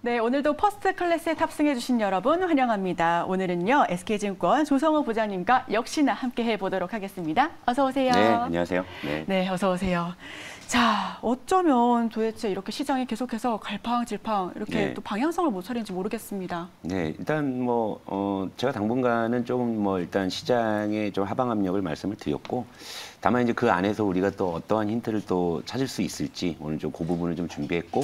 네, 오늘도 퍼스트 클래스에 탑승해주신 여러분 환영합니다. 오늘은요, SK증권 조성호 부장님과 역시나 함께 해보도록 하겠습니다. 어서 오세요. 네, 안녕하세요. 네, 어서 오세요. 자, 어쩌면 도대체 이렇게 시장이 계속해서 갈팡질팡 이렇게 또 방향성을 못 차리는지 모르겠습니다. 네, 일단 제가 당분간은 조금 일단 시장에 좀 하방 압력을 말씀을 드렸고, 다만 이제 그 안에서 우리가 또 어떠한 힌트를 또 찾을 수 있을지 오늘 좀 그 부분을 좀 준비했고,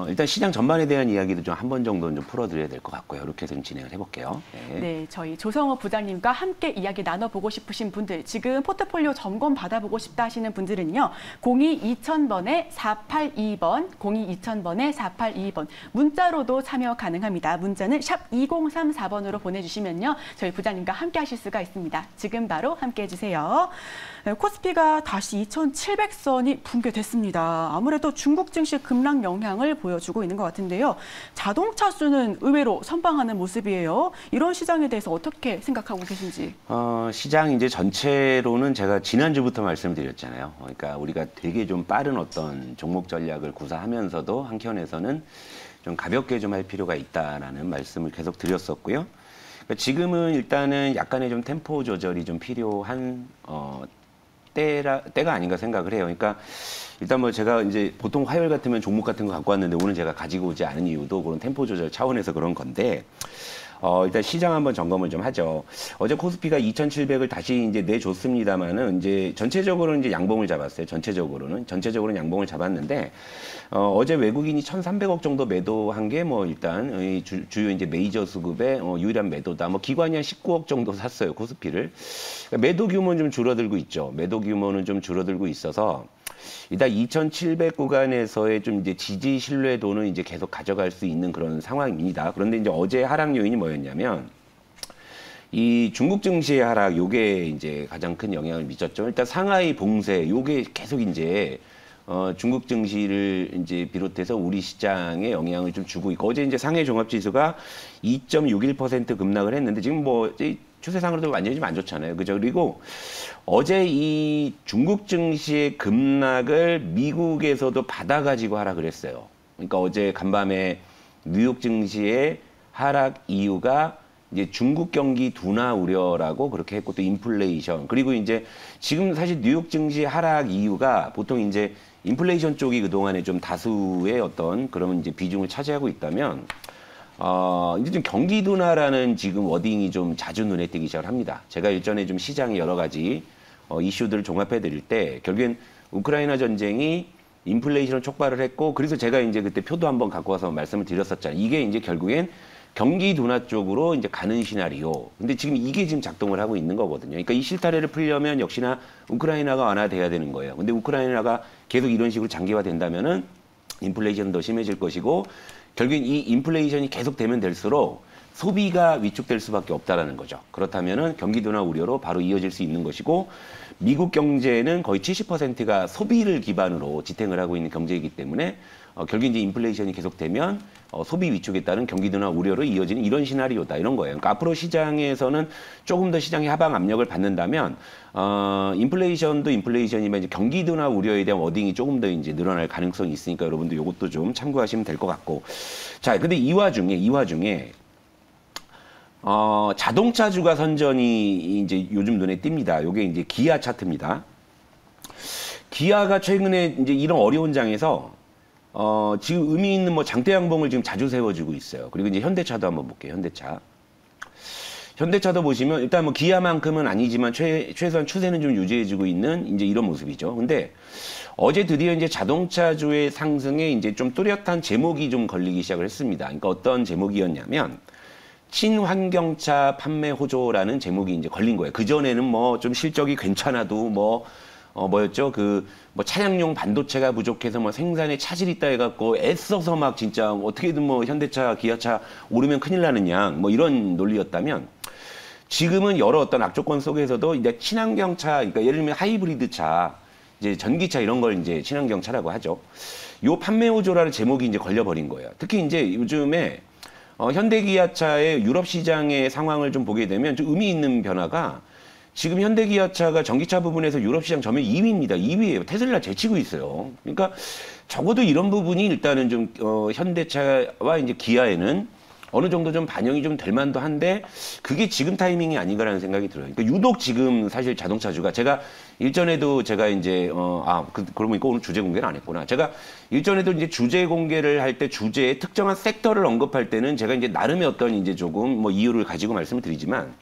일단 시장 전반에 대한 이야기도 좀 한 번 정도는 좀 풀어드려야 될 것 같고요. 이렇게 해서 좀 진행을 해볼게요. 네, 저희 조성호 부장님과 함께 이야기 나눠보고 싶으신 분들, 지금 포트폴리오 점검 받아보고 싶다 하시는 분들은요. 02-2000번에 482번, 02-2000번에 482번 문자로도 참여 가능합니다. 문자는 샵 2034번으로 보내주시면요. 저희 부장님과 함께 하실 수가 있습니다. 지금 바로 함께 해주세요. 네, 코스피가 다시 2700선이 붕괴됐습니다. 아무래도 중국 증시 급락 영향을 보여주고 있는 것 같은데요. 자동차 수는 의외로 선방하는 모습이에요. 이런 시장에 대해서 어떻게 생각하고 계신지? 시장 이제 전체로는 제가 지난주부터 말씀드렸잖아요. 그러니까 우리가 되게 좀 빠른 어떤 종목 전략을 구사하면서도 한켠에서는 좀 가볍게 좀 할 필요가 있다라는 말씀을 계속 드렸었고요. 그러니까 지금은 일단은 약간의 좀 템포 조절이 좀 필요한 때가 아닌가 생각을 해요. 그러니까 일단 제가 이제 보통 화요일 같으면 종목 같은 거 갖고 왔는데 오늘 제가 가지고 오지 않은 이유도 그런 템포 조절 차원에서 그런 건데, 일단 시장 한번 점검을 좀 하죠. 어제 코스피가 2,700을 다시 이제 내줬습니다만은 이제 전체적으로는 이제 양봉을 잡았어요. 전체적으로는 양봉을 잡았는데, 어제 외국인이 1,300억 정도 매도한 게 일단 주요 이제 메이저 수급의 유일한 매도다. 기관이 한 19억 정도 샀어요, 코스피를. 그러니까 매도 규모는 좀 줄어들고 있죠. 매도 규모는 좀 줄어들고 있어서 일단 2,700 구간에서의 좀 이제 지지 신뢰도는 이제 계속 가져갈 수 있는 그런 상황입니다. 그런데 이제 어제 하락 요인이 뭐였냐면 이 중국 증시의 하락, 요게 이제 가장 큰 영향을 미쳤죠. 일단 상하이 봉쇄, 요게 계속 이제 중국 증시를 이제 비롯해서 우리 시장에 영향을 좀 주고 있고, 어제 이제 상해 종합지수가 2.61% 급락을 했는데 지금 추세상으로도 완전히 좀 안 좋잖아요. 그죠? 그리고 어제 이 중국 증시의 급락을 미국에서도 받아가지고 하락을 했어요. 그러니까 어제 간밤에 뉴욕 증시의 하락 이유가 이제 중국 경기 둔화 우려라고 그렇게 했고, 또 인플레이션, 그리고 이제 지금 사실 뉴욕 증시 하락 이유가 보통 이제 인플레이션 쪽이 그동안에 좀 다수의 어떤 그런 이제 비중을 차지하고 있다면, 이제 좀 경기 둔화라는 지금 워딩이 좀 자주 눈에 띄기 시작을 합니다. 제가 일전에 좀 시장의 여러 가지 이슈들을 종합해 드릴 때 결국엔 우크라이나 전쟁이 인플레이션을 촉발을 했고, 그래서 제가 이제 그때 표도 한번 갖고 와서 말씀을 드렸었잖아요. 이게 이제 결국엔 경기 둔화 쪽으로 이제 가는 시나리오. 근데 지금 이게 지금 작동을 하고 있는 거거든요. 그러니까 이 실타래를 풀려면 역시나 우크라이나가 완화돼야 되는 거예요. 근데 우크라이나가 계속 이런 식으로 장기화된다면은 인플레이션은 더 심해질 것이고, 결국엔 이 인플레이션이 계속되면 될수록 소비가 위축될 수밖에 없다라는 거죠. 그렇다면은 경기 둔화 우려로 바로 이어질 수 있는 것이고, 미국 경제는 거의 70%가 소비를 기반으로 지탱을 하고 있는 경제이기 때문에 결국 이제 인플레이션이 계속되면 소비 위축에 따른 경기 둔화 우려로 이어지는 이런 시나리오다, 이런 거예요. 그러니까 앞으로 시장에서는 조금 더 시장의 하방 압력을 받는다면 인플레이션도 인플레이션이면 이제 경기 둔화 우려에 대한 워딩이 조금 더 이제 늘어날 가능성이 있으니까 여러분들 이것도 좀 참고하시면 될 것 같고. 자, 근데 이 와중에 자동차주가 선전이 이제 요즘 눈에 띕니다. 요게 이제 기아 차트입니다. 기아가 최근에 이제 이런 어려운 장에서 지금 의미 있는 장대 양봉을 지금 자주 세워주고 있어요. 그리고 이제 현대차도 한번 볼게요. 현대차도 보시면 일단 기아만큼은 아니지만 최소한 추세는 좀 유지해주고 있는 이제 이런 모습이죠. 근데 어제 드디어 이제 자동차주의 상승에 이제 좀 뚜렷한 제목이 좀 걸리기 시작을 했습니다. 그러니까 어떤 제목이었냐면 친환경차 판매 호조라는 제목이 이제 걸린 거예요. 그전에는 좀 실적이 괜찮아도 뭐였죠? 차량용 반도체가 부족해서 생산에 차질이 있다 해갖고 애써서 진짜 어떻게든 현대차, 기아차 오르면 큰일 나는 양, 이런 논리였다면, 지금은 여러 어떤 악조건 속에서도 이제 친환경차, 그러니까 예를 들면 하이브리드 차, 이제 전기차 이런 걸 이제 친환경차라고 하죠. 요 판매 호조라는 제목이 이제 걸려버린 거예요. 특히 이제 요즘에 현대기아차의 유럽 시장의 상황을 좀 보게 되면 좀 의미 있는 변화가, 지금 현대기아차가 전기차 부분에서 유럽 시장 점유율 2위입니다. 2위예요. 테슬라 제치고 있어요. 그러니까 적어도 이런 부분이 일단은 좀 현대차와 이제 기아에는 어느 정도 좀 반영이 좀 될 만도 한데 그게 지금 타이밍이 아닌가라는 생각이 들어요. 그러니까 유독 지금 사실 자동차주가 제가 일전에도 제가 이제 그러고 보니까 오늘 주제 공개를 안 했구나. 제가 일전에도 이제 주제 공개를 할 때 주제의 특정한 섹터를 언급할 때는 제가 이제 나름의 어떤 이제 조금 뭐 이유를 가지고 말씀을 드리지만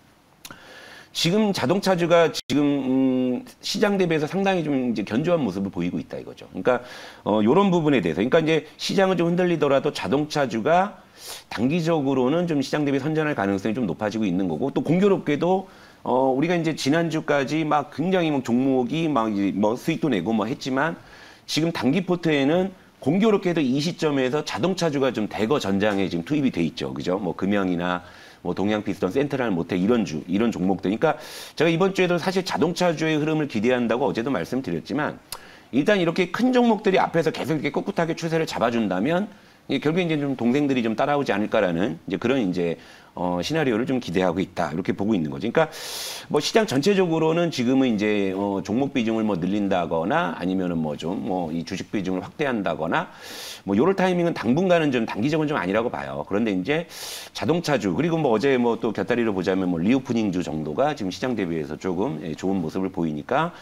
지금 자동차주가 지금 시장 대비해서 상당히 좀 이제 견조한 모습을 보이고 있다 이거죠. 그러니까 요런 부분에 대해서 그러니까 이제 시장은 좀 흔들리더라도 자동차주가 단기적으로는 좀 시장 대비 선전할 가능성이 좀 높아지고 있는 거고 또 공교롭게도 우리가 이제 지난주까지 막 굉장히 막 종목이 막 이제 뭐 수익도 내고 뭐 했지만 지금 단기 포트에는 공교롭게도 이 시점에서 자동차주가 좀 대거 전장에 지금 투입이 돼 있죠. 그죠? 뭐 금형이나 뭐 동양피스톤, 센트럴 모텔 이런 종목들. 그러니까 제가 이번 주에도 사실 자동차주의 흐름을 기대한다고 어제도 말씀드렸지만 일단 이렇게 큰 종목들이 앞에서 계속 이렇게 꿋꿋하게 추세를 잡아준다면 결국에 이제 좀 동생들이 좀 따라오지 않을까라는 이제 그런 이제 시나리오를 좀 기대하고 있다 이렇게 보고 있는 거죠. 그러니까 뭐 시장 전체적으로는 지금은 이제 종목 비중을 뭐 늘린다거나 아니면은 뭐 좀 뭐 이 주식 비중을 확대한다거나 뭐 요럴 타이밍은 당분간은 좀 단기적은 좀 아니라고 봐요. 그런데 이제 자동차주 그리고 뭐 어제 뭐 또 곁다리로 보자면 뭐 리오프닝주 정도가 지금 시장 대비해서 조금 좋은 모습을 보이니까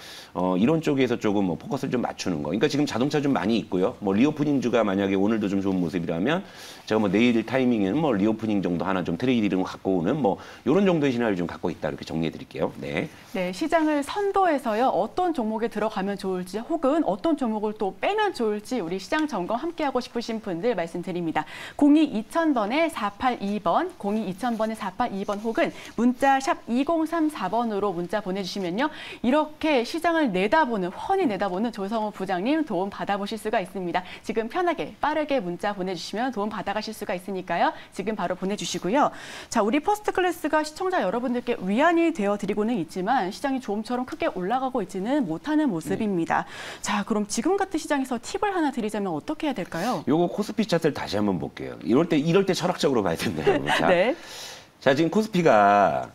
이런 쪽에서 조금 뭐 포커스를 좀 맞추는 거. 그러니까 지금 자동차 좀 많이 있고요. 뭐 리오프닝주가 만약에 오늘도 좀 좋은 모습이라면 제가 뭐 내일 타이밍에는 뭐 리오프닝 정도 하나 좀 트레이드 이름 갖고 오는 뭐 이런 정도의 시나리오를 좀 갖고 있다 이렇게 정리해 드릴게요. 네. 네, 시장을 선도해서요. 어떤 종목에 들어가면 좋을지 혹은 어떤 종목을 또 빼면 좋을지 우리 시장 점검 함께 하고 싶으신 분들 말씀드립니다. 02-2000번에 482번, 02-2000번에 482번 혹은 문자 샵 2034번으로 문자 보내주시면요. 이렇게 시장을 내다보는, 훤히 내다보는 조성우 부장님 도움 받아보실 수가 있습니다. 지금 편하게 빠르게 문자 보내주시면 도움 받아가실 수가 있으니까요. 지금 바로 보내주시고요. 자, 우리 퍼스트클래스가 시청자 여러분들께 위안이 되어드리고는 있지만 시장이 조금처럼 크게 올라가고 있지는 못하는 모습입니다. 자, 그럼 지금 같은 시장에서 팁을 하나 드리자면 어떻게 해야 될까요? 요거 코스피 차트를 다시 한번 볼게요. 이럴 때 철학적으로 봐야 된다요. 자, 네. 자, 지금 코스피가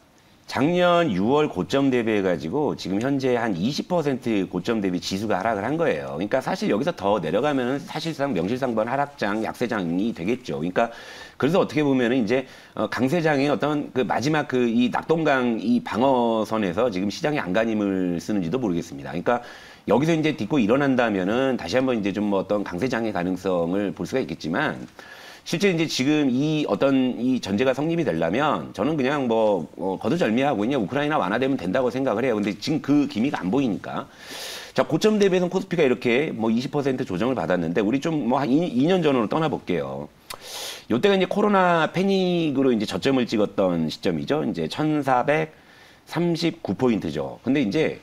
작년 6월 고점 대비해가지고 지금 현재 한 20% 고점 대비 지수가 하락을 한 거예요. 그러니까 사실 여기서 더 내려가면 사실상 명실상부한 하락장, 약세장이 되겠죠. 그러니까 그래서 어떻게 보면은 이제 강세장의 어떤 그 마지막 그 이 낙동강 이 방어선에서 지금 시장의 안간힘을 쓰는지도 모르겠습니다. 그러니까 여기서 이제 딛고 일어난다면은 다시 한번 이제 좀 뭐 어떤 강세장의 가능성을 볼 수가 있겠지만 실제 이제 지금 이 어떤 이 전제가 성립이 되려면 저는 그냥 뭐 거두절미하고 그냥 우크라이나 완화되면 된다고 생각을 해요. 근데 지금 그 기미가 안 보이니까. 자, 고점 대비해서 코스피가 이렇게 뭐 20% 조정을 받았는데 우리 좀 뭐 한 2년 전으로 떠나볼게요. 요때가 이제 코로나 패닉으로 이제 저점을 찍었던 시점이죠. 이제 1439포인트죠. 근데 이제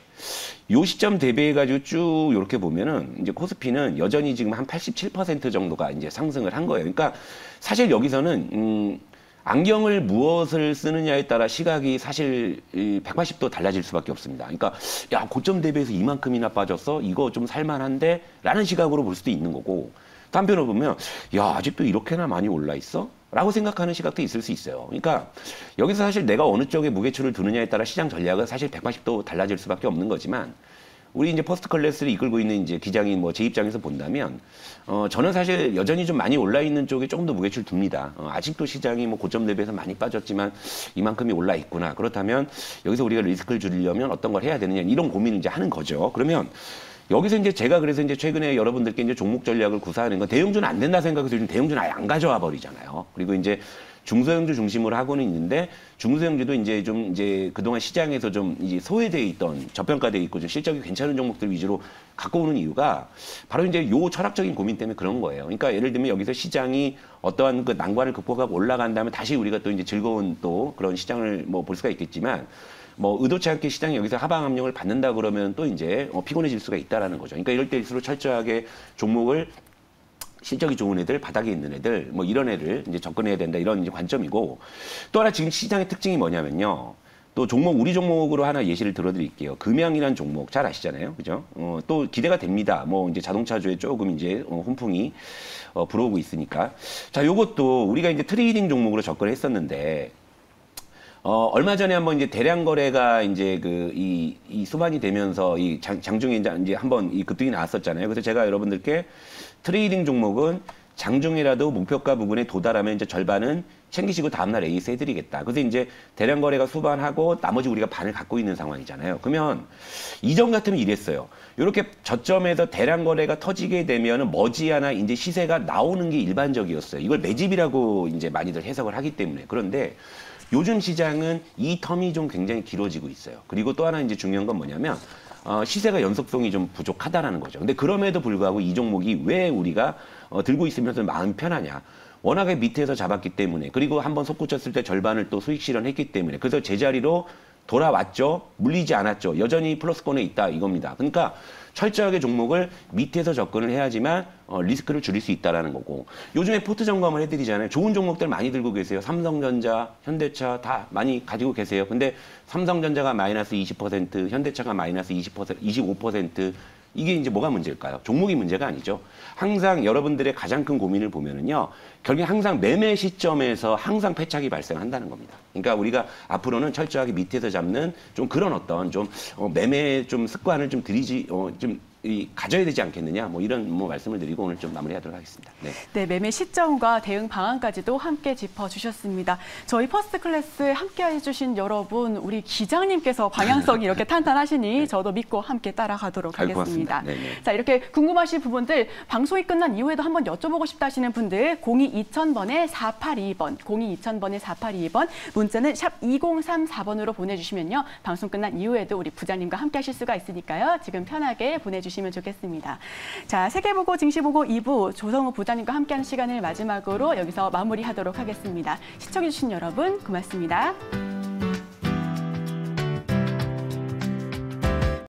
요 시점 대비해가지고 쭉 이렇게 보면은 이제 코스피는 여전히 지금 한 87% 정도가 이제 상승을 한 거예요. 그러니까 사실 여기서는 안경을 무엇을 쓰느냐에 따라 시각이 사실 180도 달라질 수밖에 없습니다. 그러니까 야, 고점 대비해서 이만큼이나 빠졌어? 이거 좀 살만한데? 라는 시각으로 볼 수도 있는 거고 또 한편으로 보면 야, 아직도 이렇게나 많이 올라 있어? 라고 생각하는 시각도 있을 수 있어요. 그러니까 여기서 사실 내가 어느 쪽에 무게추를 두느냐에 따라 시장 전략은 사실 180도 달라질 수밖에 없는 거지만 우리 이제 퍼스트 클래스를 이끌고 있는 이제 기장인 뭐 제 입장에서 본다면 저는 사실 여전히 좀 많이 올라 있는 쪽에 조금 더 무게추를 둡니다. 아직도 시장이 뭐 고점 대비해서 많이 빠졌지만 이만큼이 올라 있구나. 그렇다면 여기서 우리가 리스크를 줄이려면 어떤 걸 해야 되느냐 이런 고민을 이제 하는 거죠. 그러면 여기서 이제 제가 그래서 이제 최근에 여러분들께 이제 종목 전략을 구사하는 건 대형주는 안 된다 생각해서 요즘 대형주는 아예 안 가져와 버리잖아요. 그리고 이제 중소형주 중심으로 하고는 있는데 중소형주도 이제 좀 이제 그동안 시장에서 좀 이제 소외돼 있던 저평가돼 있고 좀 실적이 괜찮은 종목들 위주로 갖고 오는 이유가 바로 이제 요 철학적인 고민 때문에 그런 거예요. 그러니까 예를 들면 여기서 시장이 어떠한 그 난관을 극복하고 올라간다면 다시 우리가 또 이제 즐거운 또 그런 시장을 뭐 볼 수가 있겠지만 뭐 의도치 않게 시장이 여기서 하방 압력을 받는다 그러면 또 이제 피곤해질 수가 있다라는 거죠. 그러니까 이럴 때일수록 철저하게 종목을 실적이 좋은 애들, 바닥에 있는 애들, 뭐 이런 애를 이제 접근해야 된다 이런 이제 관점이고 또 하나 지금 시장의 특징이 뭐냐면요. 또 종목 우리 종목으로 하나 예시를 들어드릴게요. 금양이라는 종목 잘 아시잖아요, 그죠? 또 기대가 됩니다. 뭐 이제 자동차주에 조금 이제 혼풍이 불어오고 있으니까 자, 요것도 우리가 이제 트레이딩 종목으로 접근했었는데. 얼마 전에 한번 이제 대량 거래가 이제 이 수반이 되면서 이 장중에 이제 한번 이 급등이 나왔었잖아요. 그래서 제가 여러분들께 트레이딩 종목은 장중이라도 목표가 부근에 도달하면 이제 절반은 챙기시고 다음날 에이스 해드리겠다. 그래서 이제 대량 거래가 수반하고 나머지 우리가 반을 갖고 있는 상황이잖아요. 그러면 이전 같으면 이랬어요. 이렇게 저점에서 대량 거래가 터지게 되면 머지않아 이제 시세가 나오는 게 일반적이었어요. 이걸 매집이라고 이제 많이들 해석을 하기 때문에. 그런데 요즘 시장은 이 텀이 좀 굉장히 길어지고 있어요. 그리고 또 하나 이제 중요한 건 뭐냐면 시세가 연속성이 좀 부족하다라는 거죠. 근데 그럼에도 불구하고 이 종목이 왜 우리가 들고 있으면서 마음 편하냐. 워낙에 밑에서 잡았기 때문에 그리고 한번 솟구쳤을 때 절반을 또 수익 실현했기 때문에 그래서 제자리로 돌아왔죠. 물리지 않았죠. 여전히 플러스권에 있다 이겁니다. 그러니까 철저하게 종목을 밑에서 접근을 해야지만 리스크를 줄일 수 있다는 거고 요즘에 포트 점검을 해드리잖아요. 좋은 종목들 많이 들고 계세요. 삼성전자, 현대차 다 많이 가지고 계세요. 근데 삼성전자가 마이너스 20%, 현대차가 마이너스 20%, 25% 이게 이제 뭐가 문제일까요? 종목이 문제가 아니죠. 항상 여러분들의 가장 큰 고민을 보면은요, 결국 항상 매매 시점에서 항상 패착이 발생한다는 겁니다. 그러니까 우리가 앞으로는 철저하게 밑에서 잡는 좀 그런 어떤 좀 매매 좀 습관을 좀 가져야 되지 않겠느냐, 뭐 이런 말씀을 드리고 오늘 좀 마무리하도록 하겠습니다. 네. 네, 매매 시점과 대응 방안까지도 함께 짚어주셨습니다. 저희 퍼스트 클래스에 함께 해주신 여러분, 우리 기장님께서 방향성이 이렇게 탄탄하시니 저도 믿고 함께 따라가도록 하겠습니다. 자, 이렇게 궁금하신 부분들 방송이 끝난 이후에도 한번 여쭤보고 싶다 하시는 분들 02-2000번에 482번, 02-2000번에 482번, 문자는 샵 2034번으로 보내주시면요. 방송 끝난 이후에도 우리 부장님과 함께 하실 수가 있으니까요. 지금 편하게 보내주시면 좋겠습니다. 자, 세계보고 증시보고 2부 조성우 부장님과 함께하는 시간을 마지막으로 여기서 마무리하도록 하겠습니다. 시청해주신 여러분 고맙습니다.